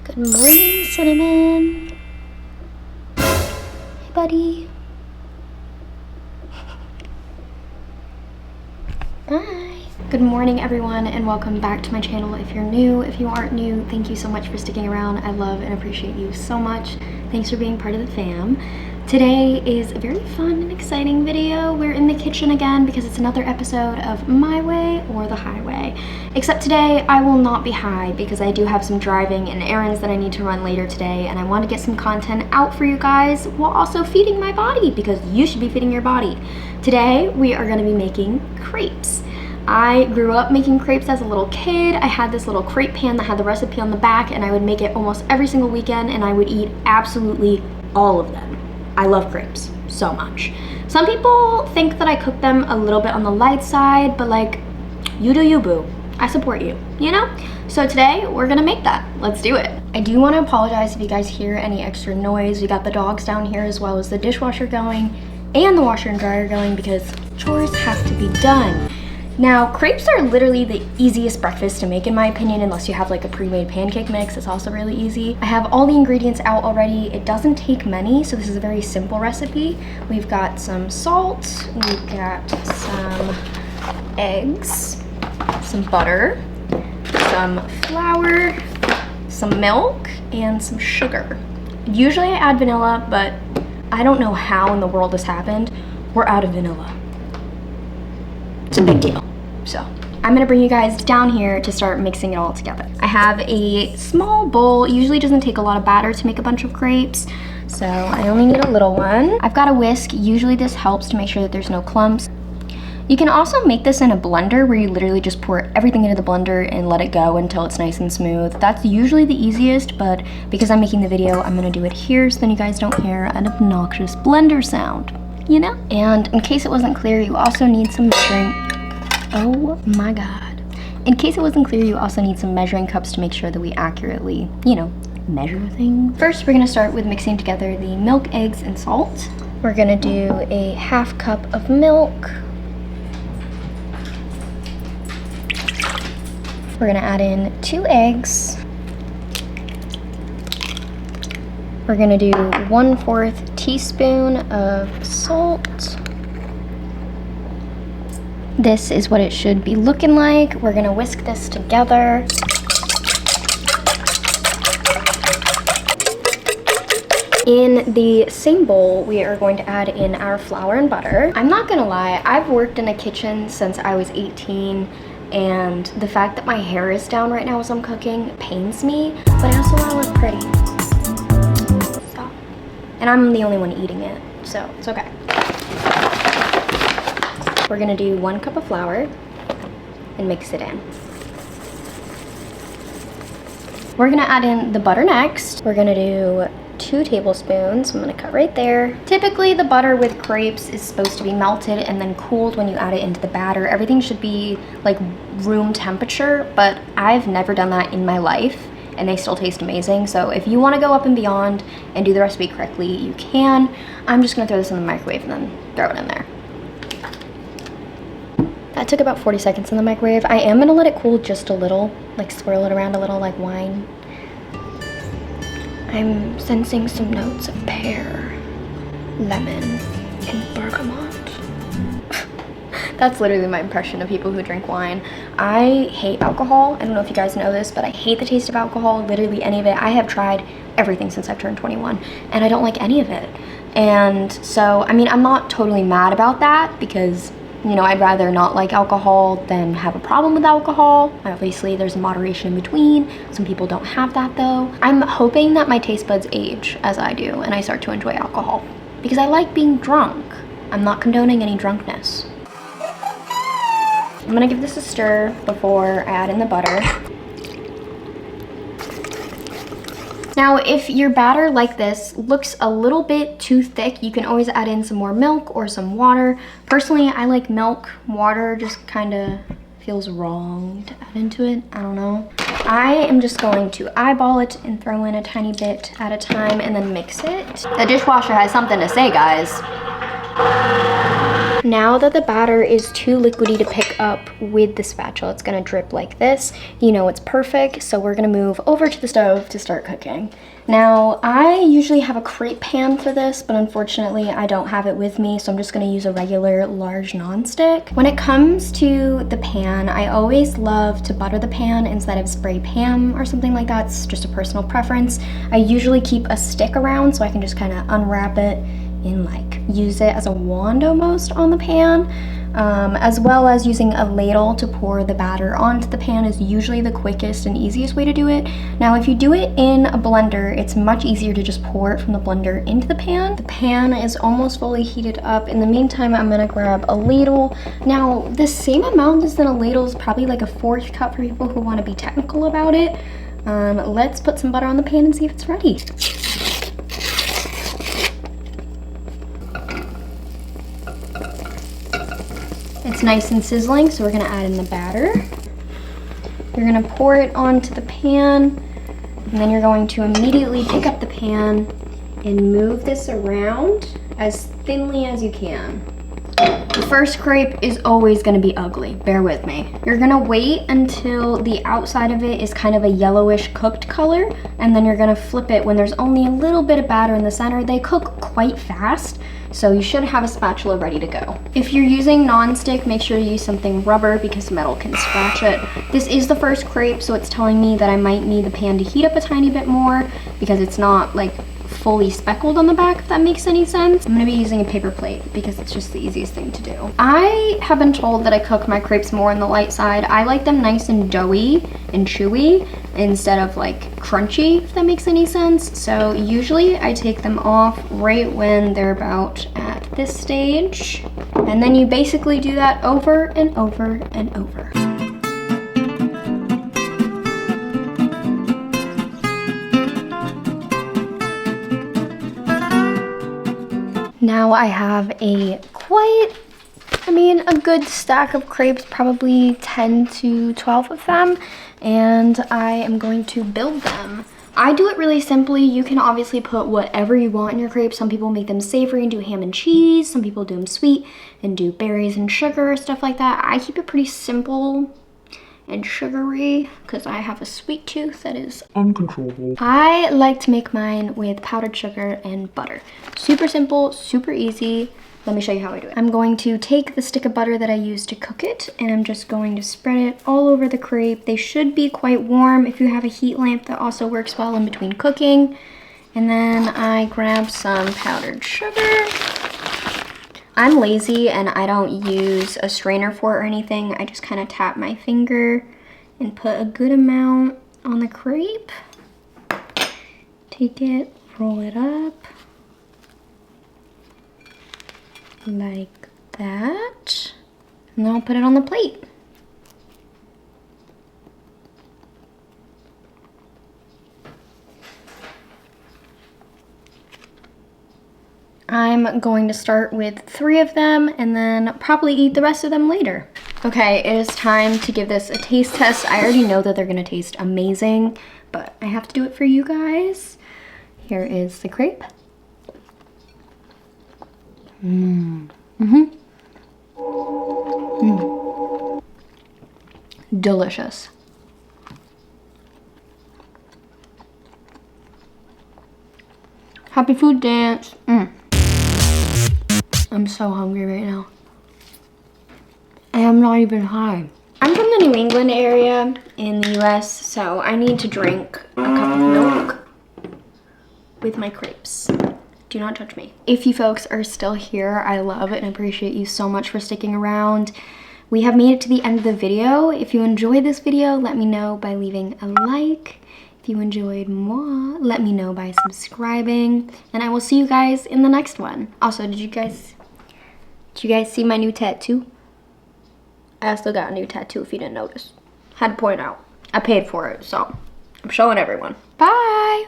Good morning, Cinnamon. Hey, buddy. Bye. Good morning, everyone, and welcome back to my channel. If you're new, if you aren't new, thank you so much for sticking around. I love and appreciate you so much. Thanks for being part of the fam. Today is a very fun and exciting video. We're in the kitchen again because it's another episode of My Way or the Highway. Except today I will not be high because I do have some driving and errands that I need to run later today, and I want to get some content out for you guys while also feeding my body because you should be feeding your body. Today we are going to be making crepes. I grew up making crepes as a little kid. I had this little crepe pan that had the recipe on the back, and I would make it almost every single weekend, and I would eat absolutely all of them. I love crepes so much. Some people think that I cook them a little bit on the light side, but like, you do you, boo. I support you, you know? So today we're gonna make that. Let's do it. I do want to apologize if you guys hear any extra noise. We got the dogs down here as well as the dishwasher going and the washer and dryer going because chores have to be done. Now, crepes are literally the easiest breakfast to make in my opinion, unless you have like a pre-made pancake mix. It's also really easy. I have all the ingredients out already. It doesn't take many, so this is a very simple recipe. We've got some salt, we've got some eggs, some butter, some flour, some milk, and some sugar. Usually I add vanilla, but I don't know how in the world this happened. We're out of vanilla. It's a big deal. So I'm gonna bring you guys down here to start mixing it all together. I have a small bowl. It usually doesn't take a lot of batter to make a bunch of crepes, so I only need a little one. I've got a whisk. Usually this helps to make sure that there's no clumps. You can also make this in a blender where you literally just pour everything into the blender and let it go until it's nice and smooth. That's usually the easiest, but because I'm making the video, I'm gonna do it here so then you guys don't hear an obnoxious blender sound, you know? And in case it wasn't clear, you also need some measuring. Oh my God. In case it wasn't clear, you also need some measuring cups to make sure that we accurately, you know, measure things. First, we're gonna start with mixing together the milk, eggs, and salt. We're gonna do a ½ cup of milk. We're gonna add in 2 eggs. We're gonna do 1/4 teaspoon of salt. This is what it should be looking like. We're gonna whisk this together. In the same bowl, we are going to add in our flour and butter. I'm not gonna lie, I've worked in a kitchen since I was 18, and the fact that my hair is down right now as I'm cooking pains me, but I also wanna look pretty. Stop. And I'm the only one eating it, so it's okay. We're gonna do 1 cup of flour and mix it in. We're gonna add in the butter next. We're gonna do 2 tablespoons. I'm gonna cut right there. Typically the butter with crepes is supposed to be melted and then cooled when you add it into the batter. Everything should be like room temperature, but I've never done that in my life and they still taste amazing. So if you wanna go up and beyond and do the recipe correctly, you can. I'm just gonna throw this in the microwave and then throw it in there. That took about 40 seconds in the microwave. I am gonna let it cool just a little, like swirl it around a little like wine. I'm sensing some notes of pear, lemon, and bergamot. That's literally my impression of people who drink wine. I hate alcohol. I don't know if you guys know this, but I hate the taste of alcohol, literally any of it. I have tried everything since I've turned 21, and I don't like any of it. And so, I mean, I'm not totally mad about that because, you know, I'd rather not like alcohol than have a problem with alcohol. Obviously, there's moderation in between. Some people don't have that though. I'm hoping that my taste buds age as I do and I start to enjoy alcohol because I like being drunk. I'm not condoning any drunkenness. I'm gonna give this a stir before I add in the butter. Now, if your batter like this looks a little bit too thick, you can always add in some more milk or some water. Personally, I like milk. Water just kind of feels wrong to add into it. I don't know. I am just going to eyeball it and throw in a tiny bit at a time and then mix it. The dishwasher has something to say, guys. Now that the batter is too liquidy to pick up with the spatula, it's gonna drip like this. You know it's perfect, so we're gonna move over to the stove to start cooking. Now, I usually have a crepe pan for this, but unfortunately I don't have it with me, so I'm just gonna use a regular large nonstick. When it comes to the pan, I always love to butter the pan instead of spray pan or something like that. It's just a personal preference. I usually keep a stick around so I can just kind of unwrap it and like use it as a wand almost on the pan, as well as using a ladle to pour the batter onto the pan is usually the quickest and easiest way to do it. Now if you do it in a blender, it's much easier to just pour it from the blender into the pan. The pan is almost fully heated up. In the meantime, I'm gonna grab a ladle. Now the same amount as in a ladle is probably like a 4th cup for people who want to be technical about it. Let's put some butter on the pan and see if it's ready. It's nice and sizzling, so we're gonna add in the batter. You're gonna pour it onto the pan, and then you're going to immediately pick up the pan and move this around as thinly as you can. The first crepe is always gonna be ugly, bear with me. You're gonna wait until the outside of it is kind of a yellowish cooked color, and then you're gonna flip it when there's only a little bit of batter in the center. They cook quite fast, so you should have a spatula ready to go. If you're using non-stick, make sure you use something rubber because metal can scratch it. This is the first crepe, so it's telling me that I might need the pan to heat up a tiny bit more because it's not like fully speckled on the back, if that makes any sense. I'm gonna be using a paper plate because it's just the easiest thing to do. I have been told that I cook my crepes more on the light side. I like them nice and doughy and chewy instead of like crunchy, if that makes any sense. So usually I take them off right when they're about at this stage. And then you basically do that over and over and over. Now I have a good stack of crepes, probably 10 to 12 of them, and I am going to build them. I do it really simply. You can obviously put whatever you want in your crepes. Some people make them savory and do ham and cheese. Some people do them sweet and do berries and sugar, stuff like that. I keep it pretty simple and sugary because I have a sweet tooth that is uncontrollable. I like to make mine with powdered sugar and butter. Super simple, super easy. Let me show you how I do it. I'm going to take the stick of butter that I used to cook it, and I'm just going to spread it all over the crepe. They should be quite warm. If you have a heat lamp, that also works well in between cooking. And then I grab some powdered sugar. I'm lazy and I don't use a strainer for it or anything. I just kind of tap my finger and put a good amount on the crepe. Take it, roll it up like that, and then I'll put it on the plate. I'm going to start with 3 of them and then probably eat the rest of them later. Okay, it is time to give this a taste test. I already know that they're gonna taste amazing, but I have to do it for you guys. Here is the crepe. Delicious. Happy food dance. I'm so hungry right now. I am not even high. I'm from the New England area in the US, so I need to drink a cup of milk with my crepes. Do not judge me. If you folks are still here, I love and appreciate you so much for sticking around. We have made it to the end of the video. If you enjoyed this video, let me know by leaving a like. If you enjoyed more, let me know by subscribing. And I will see you guys in the next one. Also, did you guys see my new tattoo? I also got a new tattoo if you didn't notice. Had to point it out. I paid for it, so I'm showing everyone. Bye!